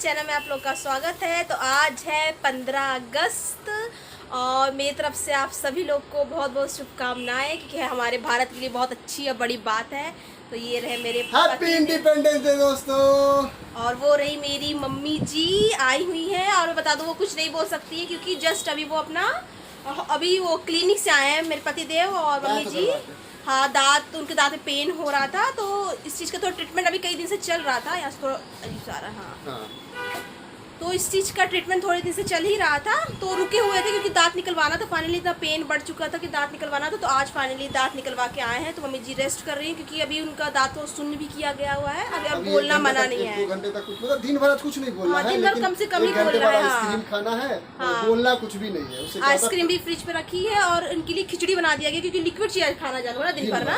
Channel में आप लोग का स्वागत है। तो आज है 15 अगस्त और मेरी तरफ से आप सभी लोग को बहुत बहुत शुभकामनाएं, क्योंकि हमारे भारत के लिए बहुत अच्छी और बड़ी बात है। तो ये रहे मेरे हैप्पी इंडिपेंडेंस डे दोस्तों। और वो रही मेरी मम्मी जी आई हुई है। और मैं बता दूं वो कुछ नहीं बोल सकती है, क्योंकि जस्ट अभी वो वो क्लिनिक से आए हैं मेरे पति देव और मम्मी जी। हाँ, उनके दांत में पेन हो रहा था, तो इस चीज़ का थोड़ा ट्रीटमेंट अभी कई दिन से चल रहा था। यहाँ से थोड़ा अजीब सा आ रहा है। हाँ, तो इस चीज़ का ट्रीटमेंट थोड़े दिन से चल ही रहा था, तो रुके हुए थे क्योंकि दांत निकलवाना था। फाइनली इतना पेन बढ़ चुका था कि दांत निकलवाना था, तो आज फाइनली दांत निकलवा के आए हैं। तो मम्मी जी रेस्ट कर रही हैं, क्योंकि अभी उनका दांत तो शून्य भी किया गया हुआ है। अभी अब बोलना मना नहीं है। 2 घंटे तक कुछ मतलब दिन भर कुछ नहीं बोलना है, दिन भर कम से कम ही बोल रहा है। आइसक्रीम खाना है और बोलना कुछ भी नहीं है। उससे आइसक्रीम भी फ्रिज पे रखी है और इनके लिए खिचड़ी बना दिया गया, क्योंकि लिक्विड चीज खाना जाना ना दिन भर ना।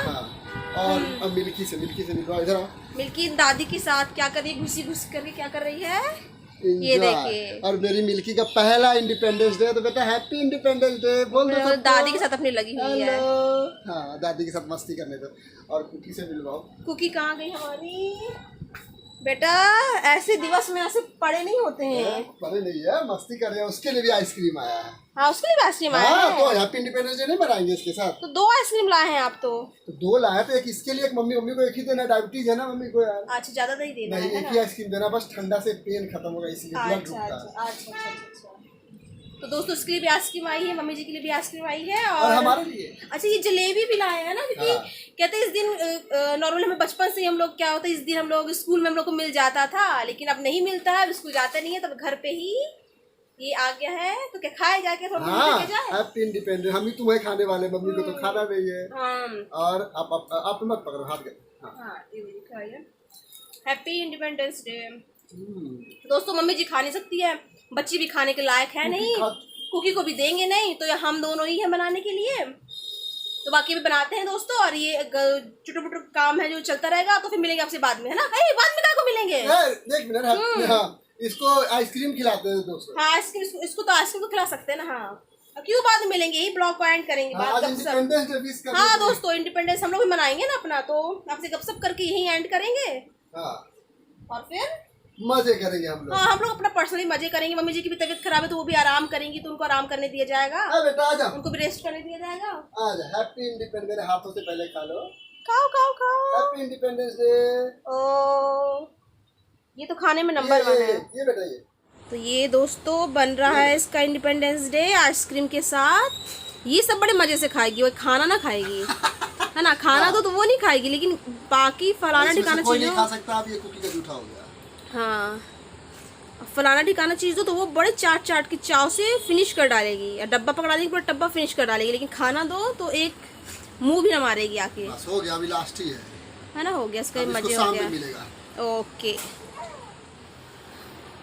और अब मिल्की से मिलवा इधर आओ। मिल्की दादी के साथ क्या कर रही है, घुसी घुस करके क्या कर रही है, ये देखिए। और मेरी मिल्की का पहला इंडिपेंडेंस डे, तो बेटा हैप्पी इंडिपेंडेंस डे बोल दो। दादी के साथ अपनी लगी हुई है। हाँ, दादी के साथ मस्ती करने दो। और कुकी से मिलवाओ। कुकी कहाँ गई हमारी? बेटा ऐसे दिवस में ऐसे पड़े नहीं होते हैं। पड़े नहीं है, मस्ती कर रहे हैं। उसके लिए भी आइसक्रीम आया है। हाँ, उसके लिए भी आइसक्रीम आया है। तो हैप्पी इंडिपेंडेंस डे नहीं मनाएंगे इसके साथ? तो 2 आइसक्रीम लाए हैं आप? तो 2 लाए, तो एक इसके लिए, एक मम्मी को एक ही देना। डायबिटीज है ना मम्मी को यार। अच्छा, ज्यादा नहीं देना है। नहीं, एक ही आइसक्रीम देना, बस ठंडा से पेन खत्म होगा, इसलिए ब्लड रुकता है। अच्छा। तो दोस्तों उसके लिए भी आइसक्रीम आई है, मम्मी जी के लिए भी आइसक्रीम आई है और हमारे लिए। अच्छा, ये जलेबी भी लाए हैं ना, क्योंकि कहते हैं इस दिन नॉर्मली हमें बचपन से ही हम लोग क्या होता है, इस दिन हम लोग स्कूल में हम लोग को मिल जाता था, लेकिन अब नहीं मिलता है। अब स्कूल जाते नहीं है, तब घर पे ही ये आ गया है। तो क्या खाए जाके थोड़ा हैप्पी इंडिपेंडेंस। हम ही तुम्हें खाने वाले, मम्मी को तो खाना नहीं है। और आप मत पकड़ो हाथ के। Happy Independence day. दोस्तों मम्मी जी खा नहीं सकती है, बच्ची भी खाने के लायक है नहीं, कुकी को भी देंगे नहीं, तो हम दोनों ही हैं बनाने के लिए। तो बाकी भी बनाते हैं दोस्तों, और ये छोटे मोटे काम है जो चलता रहेगा। तो फिर मिलेंगे आपसे बाद में, है ना? बाद में क्या को मिलेंगे? एक मिनट, इसको आइसक्रीम खिलाते हैं दोस्तों। हाँ, आइसक्रीम, इसको तो आइसक्रीम तो खिला सकते हैं ना। हाँ, क्यों बाद में मिलेंगे, यही ब्लॉग को एंड करेंगे। हाँ दोस्तों, इंडिपेंडेंस हम लोग भी मनाएंगे ना अपना, तो आपसे गपशप करके यही एंड करेंगे। और फिर मजे करेंगे हम लोग। हाँ, हम लोग अपना पर्सनली मजे करेंगे। मम्मी जी की भी तबीयत खराब है, तो वो भी आराम करेंगी, तो उनको आराम करने दिया जाएगा। बेटा आजा, उनको भी रेस्ट करने दिया जाएगा। आजा, हैप्पी इंडिपेंडेंस। मेरे हाथों से पहले खा लो। खाओ। Happy Independence day. ओ, ये तो खाने में नंबर 1 है। ये बेटा ये। तो ये दोस्तों बन रहा है इसका इंडिपेंडेंस डे आइसक्रीम के साथ। ये सब बड़े मजे से खाएगी, वो खाना ना खाएगी, है ना? खाना तो वो नहीं खाएगी, लेकिन बाकी फलाना ठिकाना चीज खा सकता। आप ये कुकी का जूठा हो गया। हाँ, फलाना ठिकाना चीज़ तो वो बड़े चाट के चाव से फिनिश कर डालेगी, या डब्बा पकड़ा देगी, पूरा डब्बा फिनिश कर डालेगी। लेकिन खाना दो तो एक मुंह भी ना मारेगी आके। बस हो गया, अभी लास्ट ही है ना? हो गया, इसका मजे हो गया। ओके,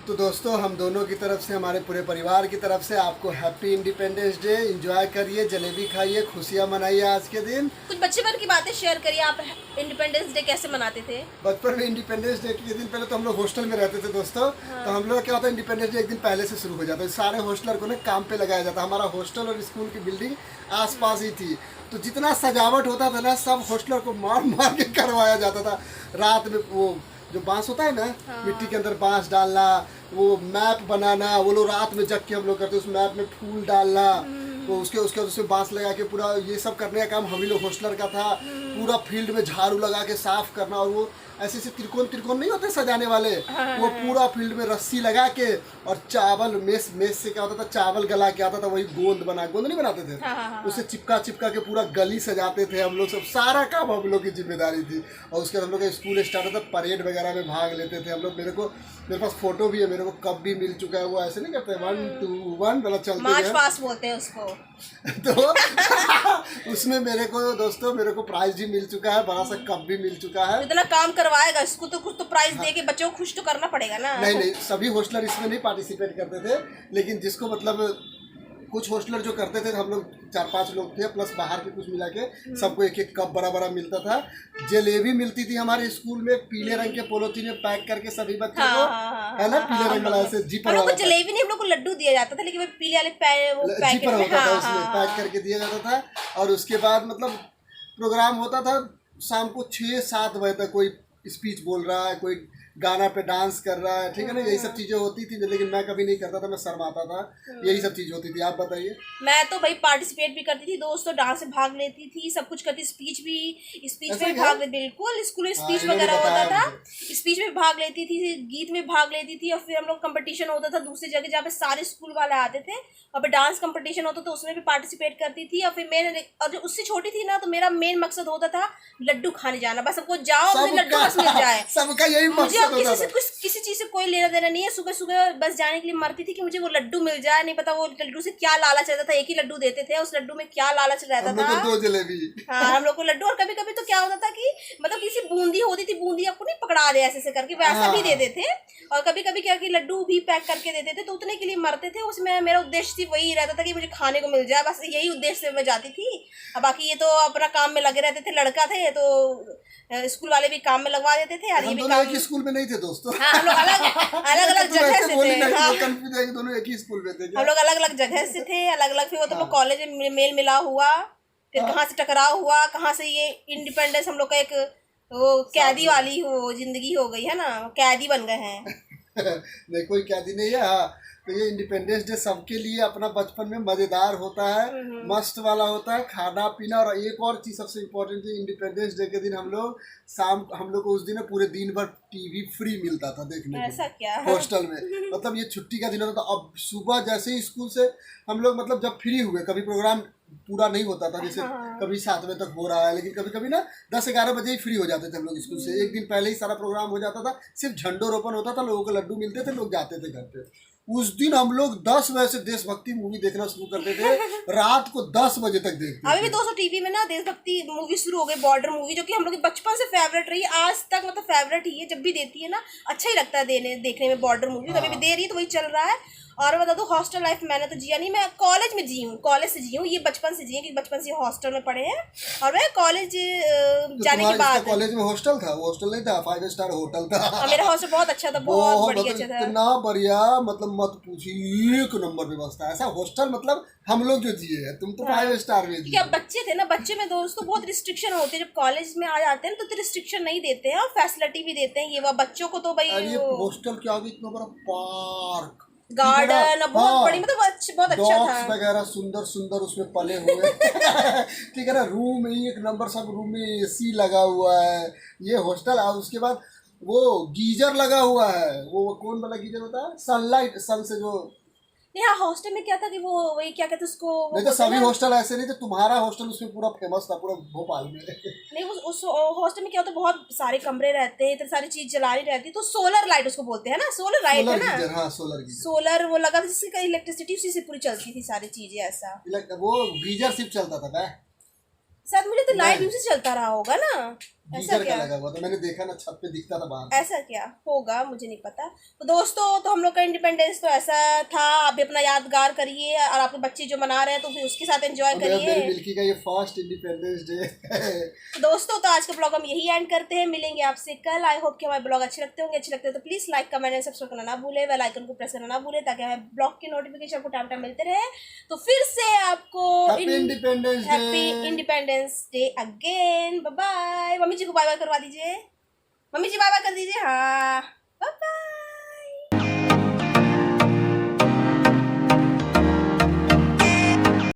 तो दोस्तों हम दोनों की तरफ से, हमारे पूरे परिवार की तरफ से आपको हैप्पी इंडिपेंडेंस डे। एंजॉय करिए, जलेबी खाइए, खुशियाँ मनाइए आज के दिन। कुछ बचपन की बातें शेयर करिए, आप इंडिपेंडेंस डे कैसे मनाते थे? बचपन में इंडिपेंडेंस डे के दिन पहले तो हम लोग हॉस्टल में रहते थे दोस्तों। तो हम लोग क्या होता है, इंडिपेंडेंस डे एक दिन पहले से शुरू हो जाता है। सारे हॉस्टलर को ना काम पे लगाया जाता। हमारा हॉस्टल और स्कूल की बिल्डिंग आसपास ही थी, तो जितना सजावट होता था ना, सब हॉस्टलर को मार के करवाया जाता था। रात में वो जो बांस होता है ना, मिट्टी के अंदर बांस डालना, वो मैप बनाना, वो लोग रात में जग के हम लोग करते, उस मैप में फूल डालना, तो उसमें बांस लगा के पूरा ये सब करने का काम हम ही लोग हॉस्टलर का था। पूरा फील्ड में झाड़ू लगा के साफ करना, और वो ऐसे त्रिकोण नहीं होते सजाने वाले, वो पूरा फील्ड में रस्सी लगा के, और चावल मेस से क्या होता था, चावल गला के आता था, वही गोंद नहीं बनाते थे, उसे चिपका के पूरा गली सजाते थे हम लोग सब। सारा काम हम लोग की जिम्मेदारी थी। और उसके बाद हम लोग का स्कूल स्टार्ट होता, परेड वगैरह में भाग लेते थे हम लोग। मेरे पास फोटो भी है, मेरे को कप भी मिल चुका है। वो ऐसे नहीं करते 1 2 1 वाला चलते हैं, मार्च पास बोलते हैं उसको। तो उसमें मेरे को प्राइज भी मिल चुका है, बड़ा सा कप भी मिल चुका है। इतना काम करवाएगा, इसको तो कुछ तो प्राइज दे के बच्चों को खुश तो करना पड़ेगा ना। नहीं, सभी हॉस्टलर इसमें नहीं पार्टिसिपेट करते थे, लेकिन जिसको मतलब कुछ हॉस्टलर जो करते थे, हम लोग 4-5 लोग थे, प्लस बाहर के कुछ मिला के सबको एक कप बड़ा मिलता था। जलेबी मिलती थी हमारे स्कूल में, पीले रंग के पॉलिथीन में पैक करके सभी बच्चों को, है ना? पीले रंग वाला ऐसे जीपर वाला। जलेबी नहीं, हम लोग को लड्डू दिया जाता था, लेकिन पीले वाले जीपर होता था, उसमें पैक करके दिया जाता था। और उसके बाद मतलब प्रोग्राम होता था शाम को 6-7 बजे तक। कोई स्पीच बोल रहा है, कोई गाना पे डांस कर रहा है, ठीक है ना, यही सब चीजें होती थी, लेकिन मैं कभी नहीं करता था, मैं शर्माता था, यही सब चीज होती थी। आप बताइए। मैं तो भाई पार्टिसिपेट भी करती थी दोस्तों, डांस में भाग लेती थी, सब कुछ करती, स्पीच में ऐसा भी क्या? भाग लेती, बिल्कुल स्कूल में स्पीच इन्होंने वगैरह होता बताया था, मुझे। स्पीच में भाग लेती थी, गीत में भाग लेती थी, और फिर हम लोग कंपटीशन होता था दूसरी जगह जहाँ पे सारे स्कूल वाले आते थे, और फिर डांस कंपटीशन होता था, उसमें भी पार्टिसिपेट करती थी। और फिर मैंने, और जो उससे छोटी थी ना, तो मेरा मेन मकसद होता था लड्डू खाने जाना, बस हमको जाओ मुझे लड्डू बस मिल जाए, सबका यही मुझे मकसद अब होता किसी से था। कुछ किसी चीज से कोई लेना देना नहीं है। सुबह सुबह बस जाने के लिए मरती थी कि मुझे वो लड्डू मिल जाए, नहीं पता वो लड्डू से क्या लालच रहता था, एक ही लड्डू देते थे, उस लड्डू में क्या लालच रहता हम लोग था। को 2 जलेबी। हाँ, हम लोग को लड्डू, और कभी कभी तो क्या होता था कि मतलब किसी बूंदी होती थी, बूंदी आपको नहीं पकड़ा दे ऐसे करके, वैसा भी देते थे। और कभी कभी क्या कि लड्डू भी पैक करके देते थे, तो उतने के लिए मरते थे। उसमें मेरा उद्देश्य सिर्फ वही रहता था कि मुझे खाने को मिल जाए, बस यही उद्देश्य से मैं जाती थी। अब बाकी ये तो अपना काम में लगे रहते थे, लड़का थे तो स्कूल वाले भी काम में लगवा देते थे, और ये हम भी दोनों काम। एक ही स्कूल में नहीं थे दोस्तों। हाँ, हम लोग अलग अलग अलग तुम जगह ऐसे से बोली थे। ना कि हाँ, लोग कंफ्यूज है कि दोनों एक ही स्कूल में थे क्या? हम लोग अलग अलग जगह से थे, अलग अलग। फिर वो तो हाँ। लोग कॉलेज में मेल मिलाप हुआ, फिर हाँ। कहाँ से टकराव हुआ, कहाँ से ये इंडिपेंडेंस हम लोग का एक वो कैदी वाली हो जिंदगी हो गई है ना, कैदी बन गए हैं। नहीं, कोई कैदी नहीं है। हाँ, तो ये इंडिपेंडेंस डे सबके लिए अपना बचपन में मजेदार होता है, मस्त वाला होता है, खाना पीना। और एक और चीज सबसे इम्पोर्टेंट है, इंडिपेंडेंस डे के दिन हम लोग हम लोग को उस दिन ना पूरे दिन भर टीवी फ्री मिलता था देखने ऐसा को क्या? हॉस्टल में। मतलब ये छुट्टी का दिन होता था। अब सुबह जैसे ही स्कूल से हम लोग मतलब जब फ्री हुए, कभी प्रोग्राम पूरा नहीं होता था, जैसे कभी 7 बजे तक हो रहा है, लेकिन कभी कभी ना 10-11 बजे ही फ्री हो जाते थे हम लोग स्कूल से। एक दिन पहले ही सारा प्रोग्राम हो जाता था, सिर्फ झंडोरोपण होता था, लोगों को लड्डू मिलते थे, लोग जाते थे घर पे। उस दिन हम लोग 10 बजे से देशभक्ति मूवी देखना शुरू करते थे, रात को 10 बजे तक देखते अभी भी थे। दोस्तों टीवी में ना देशभक्ति मूवी शुरू हो गई, बॉर्डर मूवी, जो कि हम लोग की बचपन से फेवरेट रही है, आज तक मतलब फेवरेट ही है। जब भी देती है ना अच्छा ही लगता है देखने में बॉर्डर मूवी, तो अभी भी दे रही है, तो वही चल रहा है। और बता दो, हॉस्टल लाइफ मैंने तो जिया नहीं, मैं कॉलेज में जी हूँ, कॉलेज से जी हूँ, ये बचपन से जी है, क्योंकि बचपन से हॉस्टल में पढ़े हैं। और मैं कॉलेज तो जाने के बाद कॉलेज में हॉस्टल था? वो हॉस्टल नहीं था, 5 स्टार होटल था। मेरा हॉस्टल बहुत अच्छा था, बहुत बढ़िया अच्छा था। इतना बढ़िया, मतलब मत पूछिए, 1 नंबर व्यवस्था। ऐसा हॉस्टल मतलब हम लोग जो जिए हैं, तुम तो 5 स्टार में क्योंकि जिए। अब बच्चे थे ना, बच्चे में दोस्तों बहुत रिस्ट्रिक्शन होते हैं, जब कॉलेज में आ जाते हैं तो रिस्ट्रिक्शन नहीं देते हैं, और फैसिलिटी भी देते हैं ये वो बच्चों को, तो भाई अरे हॉस्टल क्या होगी, इतना बड़ा पार्क, गार्डन बहुत बड़ी, मतलब बहुत अच्छा डॉग्स था। वगैरह सुंदर सुंदर उसमें पले हुए। ठीक है ना, रूम ही 1 नंबर, सब रूम में एसी लगा हुआ है, ये हॉस्टल। और उसके बाद वो गीजर लगा हुआ है, वो कौन वाला गीजर होता है, सनलाइट, सन से जो। नहीं, हाँ, हॉस्टल में क्या था कि वो वही क्या कहते उसको, वो नहीं तो बोलते हैं सभी ना, हॉस्टल ऐसे नहीं थे, तुम्हारा हॉस्टल उसमें पूरा फेमस था पूरा भोपाल में। नहीं उस हॉस्टल में क्या होता है, बहुत सारे कमरे रहते हैं, इतनी सारी चीज जलाई रहती है, तो सोलर लाइट उसको बोलते हैं ना, सोलर लाइट है सोलर ना, गीजर, हाँ सोलर गीजर। सोलर वो लगा था, जिससे इलेक्ट्रिसिटी उसी से पूरी चलती थी सारी चीजें, ऐसा। वो गीजर सिर्फ चलता था क्या? शायद मुझे तो लाइट नहीं। उसी से चलता रहा होगा ना, ऐसा गीजर का क्या? लगा हुआ था, मैंने देखा ना, छत पे दिखता था बाहर। ऐसा क्या होगा, मुझे नहीं पता। तो दोस्तों, तो हम लोग का इंडिपेंडेंस तो ऐसा था। आप भी अपना यादगार करिए, और आपके बच्चे जो मना रहे हैं तो फिर उसके साथ एंजॉय मेरी करिए। मिल्की का ये फर्स्ट इंडिपेंडेंस डे। तो दोस्तों, तो आज का ब्लॉग हम यही एंड करते हैं, मिलेंगे आपसे कल। आई होप कि हमारे ब्लॉग अच्छे लगते होंगे, अच्छे लगते हैं तो please like comment and subscribe करना ना भूले, बेल आइकन को प्रेस करना ना भूले, ताकि हमें ब्लॉग की नोटिफिकेशन आपको टाइम टाइम मिलते रहे। तो फिर से आपको happy Independence Day. Happy Independence Day again. Bye bye. Mummy ji को बाय बाय करवा दीजिए, मम्मी जी बाय बाय कर दीजिए। हाँ, बाय बाय।